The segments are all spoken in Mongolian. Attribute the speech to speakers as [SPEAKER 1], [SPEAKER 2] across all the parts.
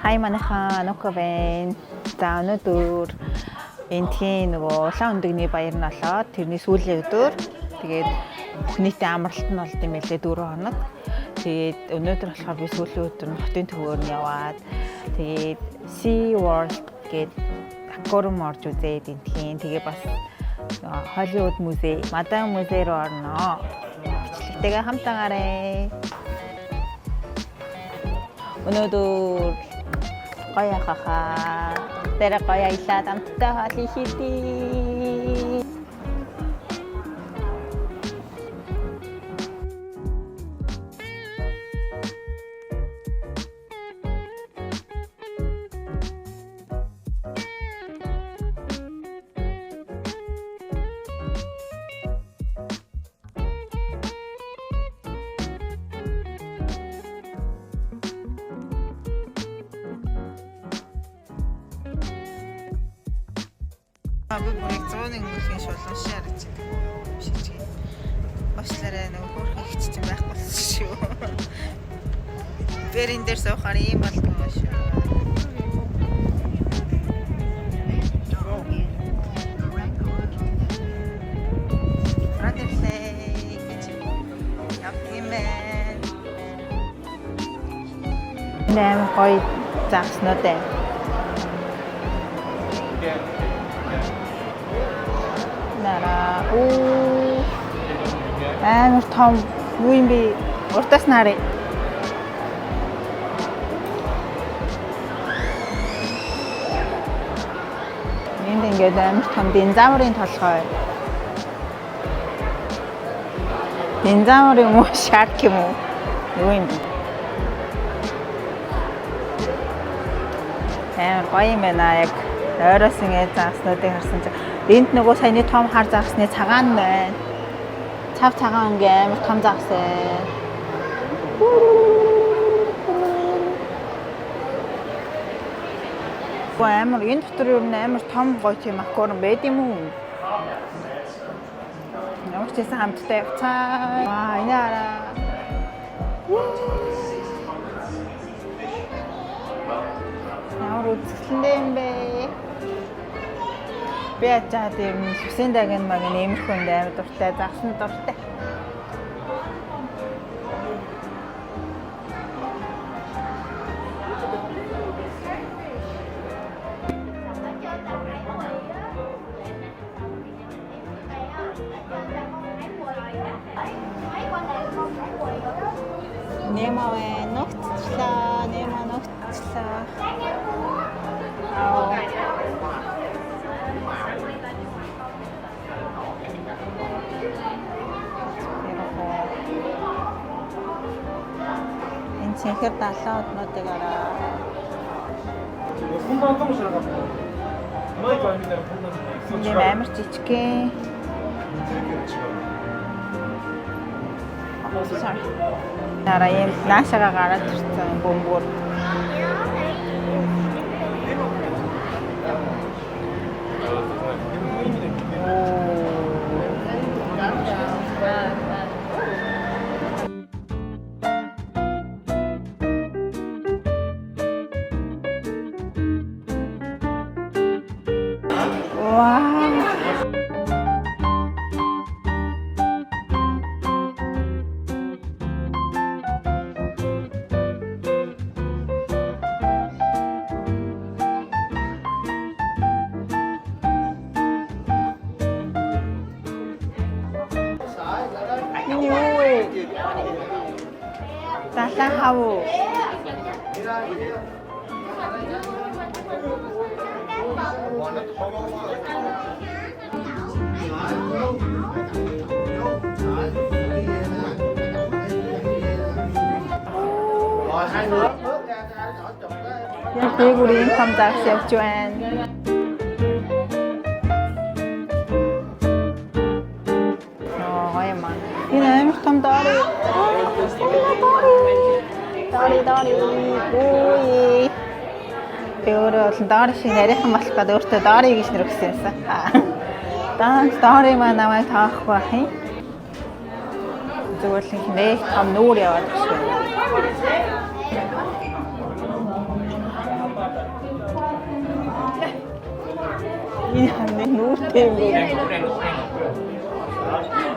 [SPEAKER 1] Хай манайхан Нука байна. За өнөөдөр энтхийн нөгөө улаан өндөгний баяр нь болоод тэрний сүүлийн өдөр тэгээд нийтийн амралт нь болд юм байлээ 4 хоног. Тэгээд өнөөдөр болохоор би сүүлийн өдөр нь хотын төвөөр нь яваад тэгээд Sea World гэдэг аквариум орж үзээд энтхийн тэгээ бас Hollywood музей, Мадам музей руу орноо. Бичлэгтэйгээ хамтаагаарай. Өнөөдөр гоё хахаа. Тэр гоё аялаад амттай хоол хийдий. Би бүрийг 100-ын өнгөрхийн шулуун шаарч байдаг биш ч юм. Башлаараа нэг хөөрхөн ихч чинь байх болсон шүү. Бэрэн дээр суухаар ийм болдгоо шүү. Радиоплей гэж явгимэн. Нэм гоё загснуудаа. Амар том юу юм бэ? Уртаас нарыг. Энд ингээд амар том динозаврын толгой. Динозавр юм уу? Шарк юм уу? Юу юм бэ? Амар гоё юм байна яг. Ойроос ингээд загснуудыг харсан чинь энд нөгөө саяны том хар загсны цагаан байна. Цав цагаан ингээ амар том загс ээ. Амар энэ дотор юу нэ амар том гоё тийм аквариум байд юм уу? Ямар ч гэсэн хамттай явцаа. Ваа энэ араа. Ямар үзэсгэлэнтэй юм бэ? Би ачаад юм сүсийн дагын маг нэмэрхүү амар дуртай, загсан дуртай. Нэмавэ ногтлаа, нема ногтлаа. Цэнхэр далаа однуудыг араа. Энэ амар жижигхэн. Нараа юм наашаага гараад ирсэн бөмбөр. Tata hao. Dạ chị của điện không tạc xếp cho anh. Rồi em ạ. Đi nè em không to đi. Дори үй. Би өөрөө дори шиг яриахан болох гэдэг өөртөө дори гэж нэрвсэн юмсан. Дори маань намайг таахгүй хин. Зүгээр л нэх том нүүр яваад байна. Энэ хань нүртэй юм бэ?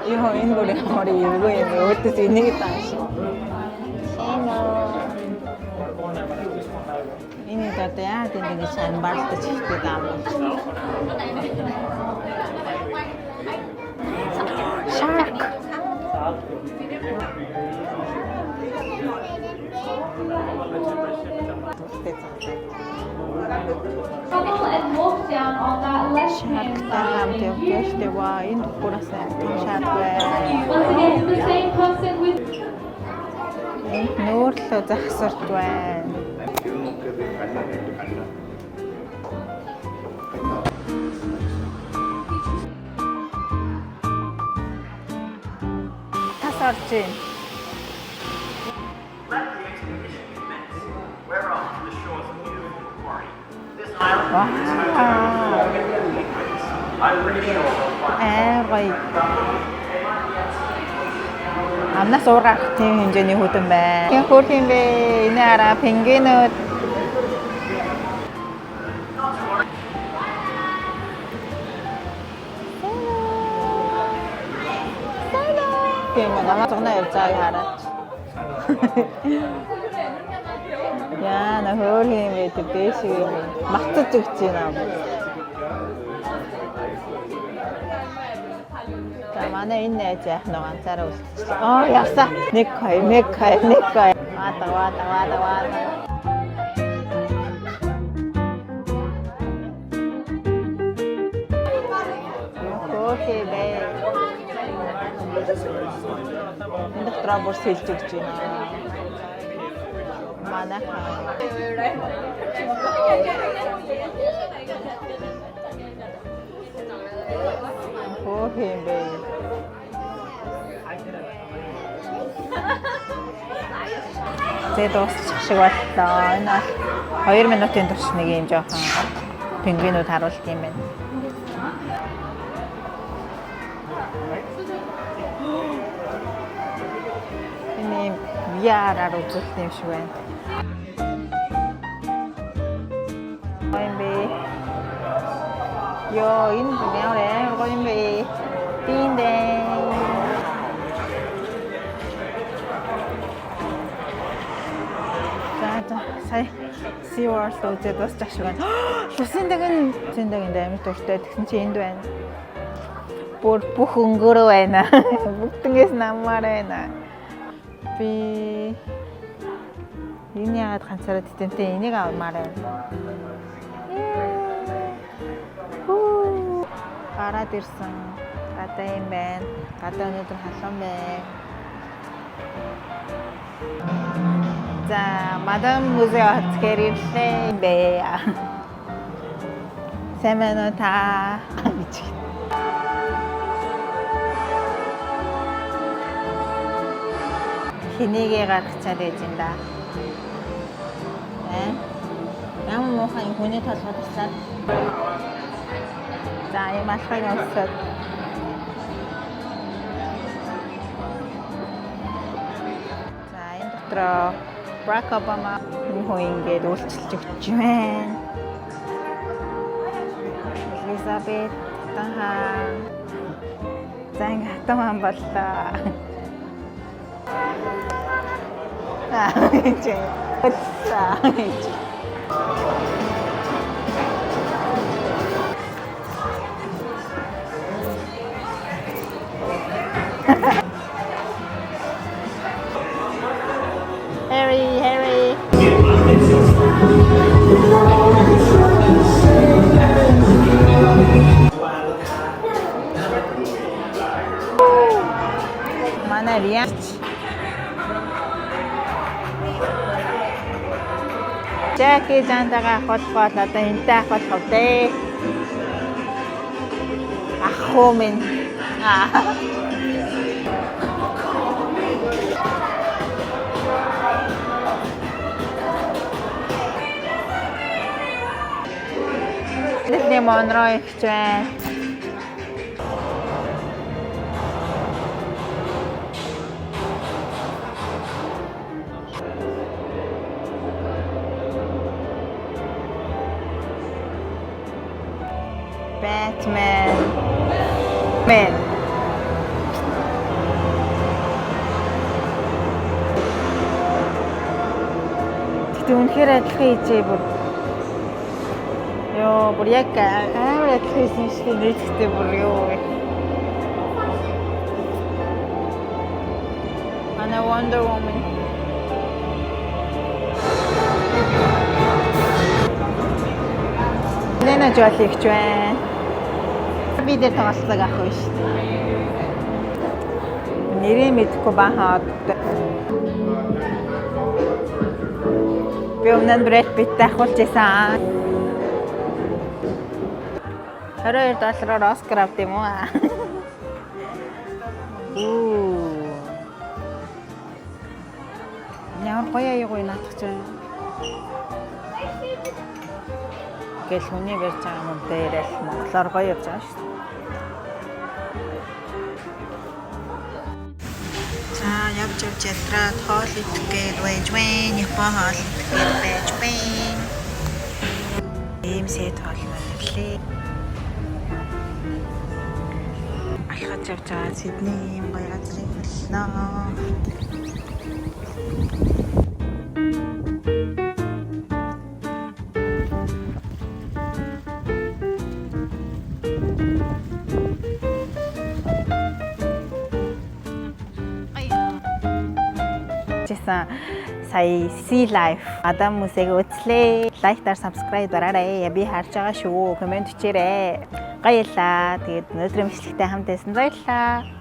[SPEAKER 1] Яа энэ бүр ямар эвгүй юм бэ? Өөдөөс энийг тааш. Энэ гэдэг яа гэдэг нь сайн бартаж ихтэй даа. Shark.
[SPEAKER 2] And walk down on that left hand
[SPEAKER 1] Shark тавьж байгаа энэ дугуураас shark бай.
[SPEAKER 2] Once again, the same person with
[SPEAKER 1] Нөөрлөө захсарт байна. Тасарч байна.
[SPEAKER 3] We're off to the shores of beautiful Macquarie. This island is home to I'm pretty sure we'll find
[SPEAKER 1] Гоё. Амнаас уурах тийм хэмжээний хөдөн байна. Хэн хөрх юм бэ? Энэ араа пингвинүүд. Тийм манай зогноо явж байгааг хараач. Яа, на хөрх юм бэ? Дэш юм. Мацаж өгч байна. Манай энэ найз яах нэг ганцаараа үлдчихлээ. Оо явсаа. 1 2. Ваа. Окей бэ. Энэ дотроо бүр сэлж өгч байна. Манайхаа. Окей бэ. Тэгээд дуусчих шиг боллоо. Энэ бол 2 минутын турш нэг юм жоохон пингвинүүд харуулт юм байна. Энэ VR-аар үзүүлт юм шиг байна. Ой бэ. Йоо, энэ ямар гоё юм бэ. Тиндээ. Сая SeaWorld үзээд бас жагш байна. Тусын даган амар тууштай тэгсэн чи энд байна. Бүр бүх өнгөрөө байна. Бүгднгээс намаар байна. Би энэ яагаад ганцаараа тэтэнтэй энийг авмаар байна. Гараад ирсэн. Гадаа юм байна. Гадаа өнөөдөр халуун байна. За, мадам музей хацгээр ирлээ бэ. Сайн байна уу та? Хинийгээ гаргачаад байж энэ да. Ямар муухай хүний толгой туслаад. За, юм алхаг авсаад. За, энэ дотроо Barack Obama хүн ингээд үйлчлж өгч байна. Elizabeth тахан. За, ингээд хатаман боллоо. Ич. Harry. Mana Rian. Jackie Jandaga hotpot одоо энтэй ах болох вэ? Ах минь. Дэлхийн Монро ихч байна. Batman. Man. Тэгтээ үнэхээр адилхан хийжээ бүр. Йоо, бүр яг амар адилхан хийсэн юм шиг нийтдээ бүр ёо. Ana Wonder Woman. Lena Jolie гэж байна. Би дээр тоглолцдог ах биш. Нэрээ мэдхгүй бахаад. Би өмнө нь Брэд Питт ахуулж байсан. $22-оор Оскар авт юм уу? Ямар гоё аягүй наадах чинь. Гэл хүний барьж байгаа юм дээрэл монголоор гоё явж байгаа шүү дээ. За явж ядраад хоол идэхэд байж байна. Япон хоол идэхэд байж байна. Ийм сэт хоол мэрлээ. Алхаж явж байгаа Сидней ийм гоё газрыг хэлнэ. Сая Sea Life Адам Мусыг үзлээ. Лайктаар subscribe дараарай. Би харж байгаа шүү. Комент бичээрэй. Баярлалаа. Тэгээд өнөөдрийн бичлэгтэй хамт байсан баярлалаа.